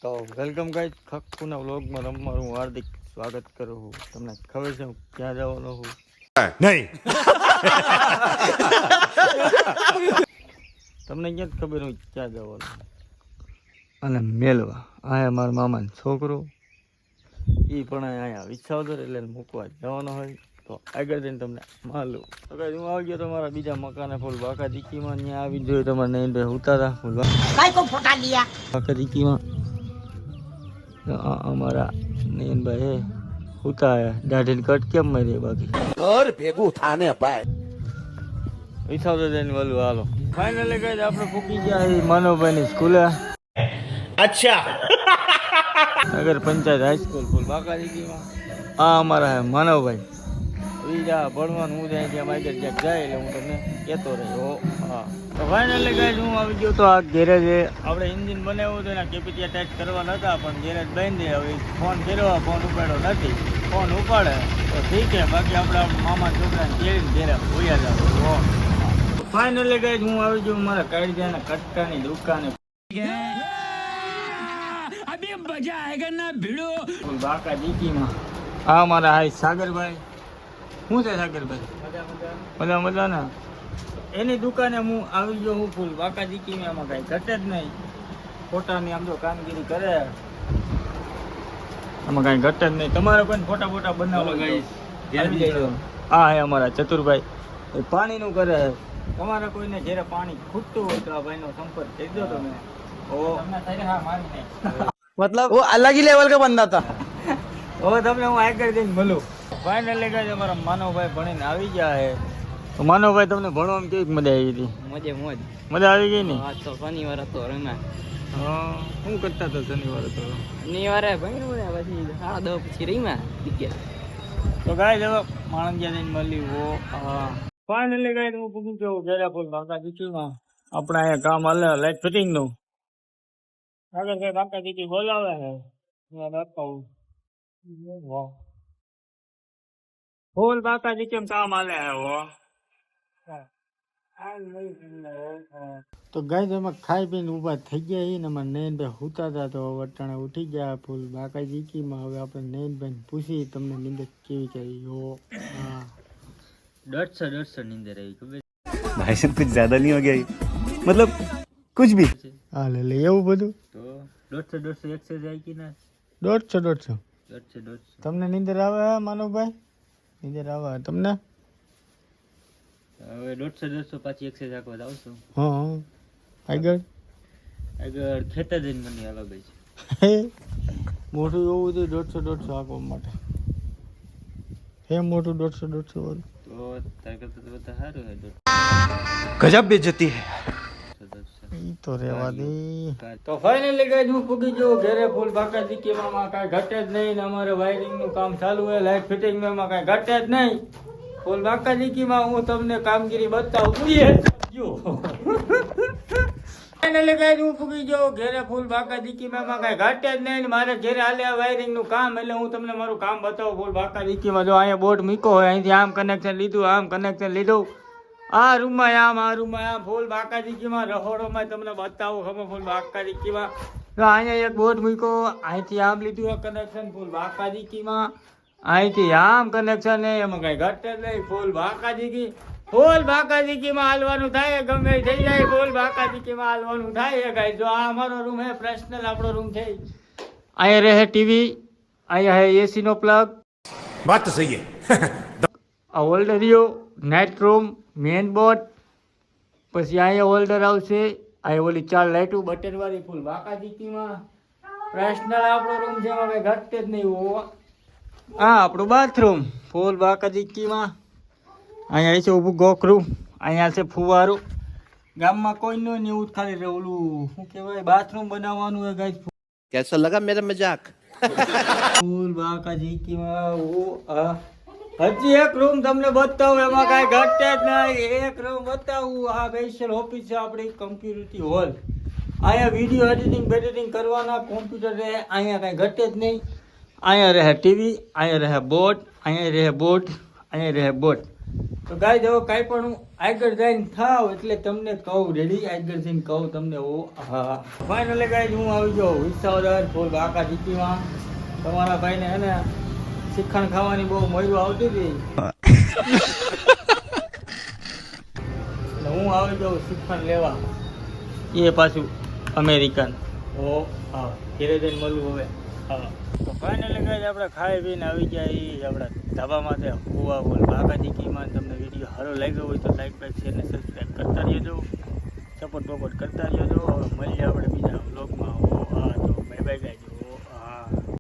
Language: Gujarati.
તો વેલકમ ગાઈસ ખક્કુના વ્લોગમાં તમારું હાર્દિક સ્વાગત કરું છું. તમને ખબર છે હું ક્યાં જવાનો છું? નહીં. તમને ક્યાં ખબર હું ક્યાં જવાનો અને મેલવા આયા મારા મામાનો છોકરો એ પણ અહીંયા વિછાવદર એટલે મૂકવા જવાનો હોય તો આગળ જઈને તમને માલું તો કઈ હું આવી ગયો તમારા બીજા મકાને ફૂલ બાકા દીકીમાં ત્યાં આવી જોયું તમારે નયનભાઈ ઉતારા ફૂલ બાકા દીકીમાં અમારા નયનભાઈ ઉતાર્યા દાઢીને કટ કેમ મારી બાકી ઘર ભેગું થાને ભાઈ વિછાવદર જઈને વલું હાલો ફાઇનલી કઈ આપણે પૂકી ગયા માનવભાઈની સ્કૂલે. અચ્છા નગર પંચાયત હાઈસ્કૂલ ફૂલ બાકાજીમાં આ અમારા હે માનવભાઈ બીજા ભણવાનું હું જાય ત્યાં આગળ ક્યાંક જાય એટલે હું તમને કહેતો રહ્યો. હા તો ફાઇનલી ગાઈસ હું આવી ગયો તો આ ગેરેજે આપણે એન્જિન બનાવ્યું હતું એના કેપિટિયા ટાઈટ કરવા નતા પણ ગેરેજ બંધ હવે ફોન કર્યો ફોન ઉપાડ્યો નથી. ફોન ઉપાડે તો ઠીક છે બાકી આપણે મામા છોકરાને કેળીને ઘેરે ભૂયા જાવ. ફાઇનલી ગાઈસ હું આવી ગયો મારા કાળજાના કટકાની દુકાને મજા આયેગા ના ભીડો બાકા દીકીમાં. હા મારા હાઈ સાગરભાઈ શું છે સાગરભાઈ મજા મજા ને એની દુકાને હું આવી ગયો હું ફૂલ બાકા દીકીમાં એમાં કાંઈ ઘટે જ નહીં. ફોટાની આમ જો કામગીરી કરે એમાં કાંઈ ઘટે જ નહીં. તમારે કોઈ ફોટા ફોટા બનાવો ગાઈસ હા હે અમારા ચતુરભાઈ એ પાણીનું કરે. તમારે કોઈને જ્યારે પાણી ખૂટતું હોય તો આ ભાઈનો સંપર્ક કરી દો તમે. मतलब वो अलग ही लेवल का बंदा था. હવે તમને હું આગળ જઈને મળું. ફાઇનલી ગાઈસ અમારા માનવભાઈ ભણીને આવી ગયા છે. તો માનવભાઈ તમને ભણવામાં કેવી મજા આવી હતી? મજા આવી ગઈ ને? તો શનિવાર હતો રમ્યા. હા શું કરતા હતા શનિવારે? તો શનિવારે ભણ્યું પછી 10:30 પછી રમ્યા. તો ગાઈસ હવે માણંદિયા જઈને મળી. હા ફાઇનલી ગાઈસ હું પૂછું કે ઘેરા ફૂલ બાકા દીકરીમાં આપણા અહીંયા કામ હાલે લાઈટ ફિટિંગ નું. આગળ કઈ બાકા દીકરી બોલાવે છે ફૂલ બાકા દીકરી કામ હાલે તો ગાય એમાં ખાઈ પીને ઉભા થઈ ગયા ને અમારે નયનભાઈ હુતા હતા તો વટાણે ઉઠી ગયા ફૂલ બાકા દીકીમાં. હવે આપણે નયનભાઈ પૂછી તમને નીંદર કેવી કરી? હા 150 નીંદર આવી ખબર भाई साहब कुछ ज्यादा नहीं हो गया मतलब कुछ भी. હા લે એવું બધું તો 150 એક્સરસાઇઝ આવી ના 150 તમને નીંદર આવે માનવભાઈ? નીંદર આવે તમને? હવે 150 પાછી એક્સરસાઇઝ આખવા આવશું. હા આગળ ખેતર જઈને મને હાલો ભાઈ મોટું એવું હતું 150 આખવા માટે હે મોટું 150 વાળું તો તારે કરતા તો બધા સારું હે. गजब बेइज्जती है. તો રેવા દે. તો ફાઇનલી ગાઈસ હું પૂગી ગયો ઘરે ફૂલ બાકા દીકીમાં કાંઈ ઘટે જ નહીં ને અમારે વાયરિંગ નું કામ ચાલુ હોય લાઈટ ફિટિંગ માં કાંઈ ઘટે જ નહીં. ફૂલ બાકા દીકીમાં હું તમને કામગીરી બતાવું. ફાઇનલી ગાઈસ હું પૂગી ગયો ઘરે ફૂલ બાકા દીકીમાં કાંઈ ઘટે જ નહીં ને મારે ઘરે હાલે વાયરિંગ નું કામ એટલે હું તમને મારું કામ બતાવું. ફૂલ બાકા દીકીમાં જો અહીંયા બોર્ડ મૂકો હોય અહીંથી આમ કનેક્શન લીધું આમ કનેક્શન લીધું આ રૂમમાં આમ ફૂલ બાકા દીકીમાં રહોડોમાં તમને બતાવું ખબર ફૂલ બાકા દીકીમાં. તો અહીંયા એક બોર્ડ મૂકો અહીંથી આમ લીધું કનેક્શન ફૂલ બાકા દીકીમાં અહીંથી આમ કનેક્શન એમાં કઈ ઘટે નહીં. ફૂલ બાકા દીકીમાં હાલવાનું થાય ગમે થઈ જાય. ફૂલ બાકા દીકીમાં હાલવાનું થાય ગાય. જો આ અમારો રૂમ હે પર્સનલ આપણો રૂમ છે. અહીંયા રહે ટીવી, અહીંયા હે એસી નો પ્લગ. बात तो सही है. આ હોલ્ડર રહ્યો નાઇટ રૂમ મેન બોર્ડ. પછી અહીંયા હોલ્ડર આવશે. અહીંયા ઓલી 4 લાઇટો બટન વાળી ફૂલ બાકા દીકીમાં પર્સનલ આપણો રૂમ છે એમાં કઈ ઘટે જ નહીં. હા આપણું બાથરૂમ ફૂલ બાકા દીકીમાં. અહીંયા છે ઊભું ગોખરું, અહીંયા છે ફુવારું. ગામમાં કોઈ નહીં એવું જ ખાલી ઓલું શું કહેવાય બાથરૂમ બનાવવાનું હોય ગાઈસ. कैसा लगा मेरा मजाक? ફૂલ બાકા દીકીમાં હજી એક રૂમ તમને બતાવું એમાં કાંઈ ઘટે જ નહીં. એક રૂમ બતાવું. આ સ્પેશિયલ ઓફિસ છે આપણી કમ્પ્યુટર હોલ. અહીંયા વિડીયો એડિટિંગ કરવાના કોમ્પ્યુટર રહે. અહીંયા કાંઈ ઘટે જ નહીં. અહીંયા રહે ટીવી, અહીંયા રહે બોર્ડ, અહીંયા રહે બોર્ડ, અહીંયા રહે બોર્ડ. તો ગાય જો કાંઈ પણ હું આગળ જઈને થાવ એટલે તમને કહું રેડી આગળ જઈને કહું તમને ઓ હા ફાઇનલી ગાય હું આવી જાઉં વિસાવદર ફૂલ બાકા દીકીમાં તમારા ભાઈને હે ને શિખંડ ખાવાની બહુ મજા આવતી હતી એટલે હું આવી જાઉં શિખંડ લેવા એ પાછું અમેરિકન ઓ હા ઘેરે જઈને મળવું હવે હા તો ફાઇનલી ગાય આપણે ખાઈ પીને આવી ગયા એ આપણા ધાબામાંથી કુવા બોલ બાકાજી કીમાં તમને વિડીયો સારો લાગ્યો હોય તો લાઈક બાઈક શેર ને સબસ્ક્રાઈબ કરતા રહેજો સપોર્ટ કરતા રહેજો હવે મળીએ આપણે બીજા વ્લોગમાં ઓ હા તો બાય બાય ગાય